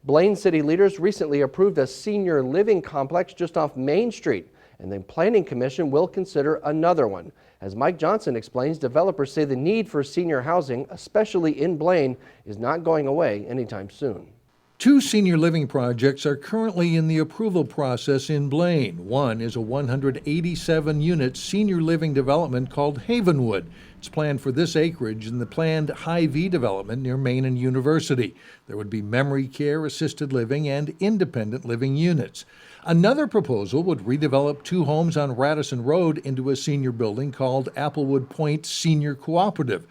Blaine city leaders recently approved a senior living complex just off Main Street, and the Planning Commission will consider another one. As Mike Johnson explains, developers say the need for senior housing, especially in Blaine, is not going away anytime soon. 2 senior living projects are currently in the approval process in Blaine. One is a 187-unit senior living development called Havenwood. It's planned for this acreage in the planned Hy-Vee development near Maine and University. There would be memory care, assisted living, and independent living units. Another proposal would redevelop 2 homes on Radisson Road into a senior building called Applewood Point Senior Cooperative.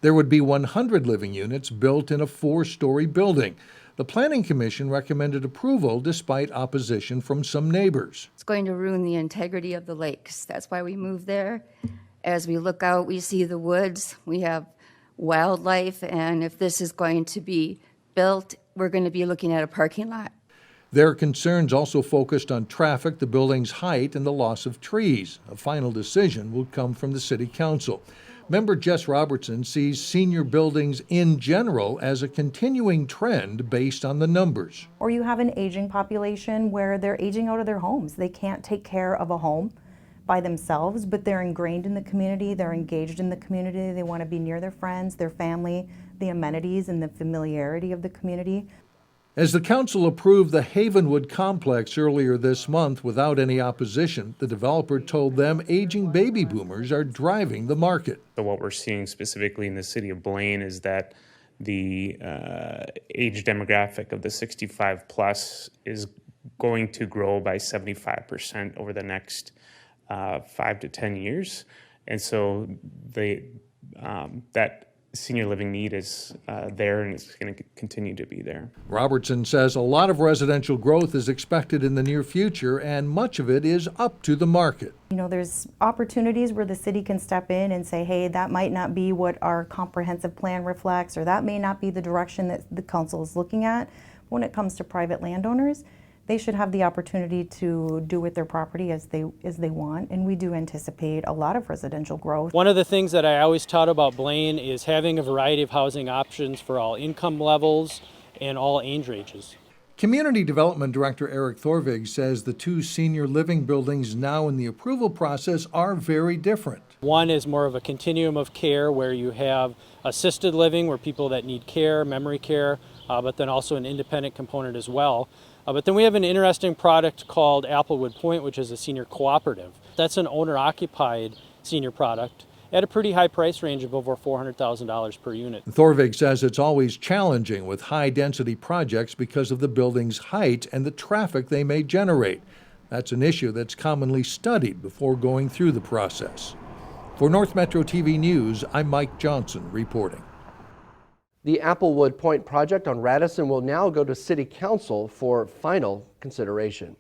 There would be 100 living units built in a 4-story building. The Planning Commission recommended approval despite opposition from some neighbors. It's going to ruin the integrity of the lakes. That's why we moved there. As we look out, we see the woods, we have wildlife, and if this is going to be built, we're going to be looking at a parking lot. Their concerns also focused on traffic, the building's height, and the loss of trees. A final decision will come from the City Council. Member Jess Robertson sees senior buildings in general as a continuing trend based on the numbers. Or you have an aging population where they're aging out of their homes. They can't take care of a home by themselves, but they're ingrained in the community, they're engaged in the community, they want to be near their friends, their family, the amenities and the familiarity of the community. As the council approved the Havenwood complex earlier this month without any opposition, the developer told them aging baby boomers are driving the market. So what we're seeing specifically in the city of Blaine is that the age demographic of the 65 plus is going to grow by 75% over the next 5 to 10 years. And so that senior living need is there, and it's going to continue to be there. Robertson says a lot of residential growth is expected in the near future, and much of it is up to the market. You know, there's opportunities where the city can step in and say, hey, that might not be what our comprehensive plan reflects, or that may not be the direction that the council is looking at. When it comes to private landowners, they should have the opportunity to do with their property as they want, and we do anticipate a lot of residential growth. One of the things that I always taught about Blaine is having a variety of housing options for all income levels and all age ranges. Community Development Director Eric Thorvig says the 2 senior living buildings now in the approval process are very different. One is more of a continuum of care where you have assisted living where people that need care, memory care, but then also an independent component as well. But then we have an interesting product called Applewood Point, which is a senior cooperative. That's an owner-occupied senior product at a pretty high price range of over $400,000 per unit. Thorvig says it's always challenging with high-density projects because of the building's height and the traffic they may generate. That's an issue that's commonly studied before going through the process. For North Metro TV News, I'm Mike Johnson reporting. The Applewood Point project on Radisson will now go to City Council for final consideration.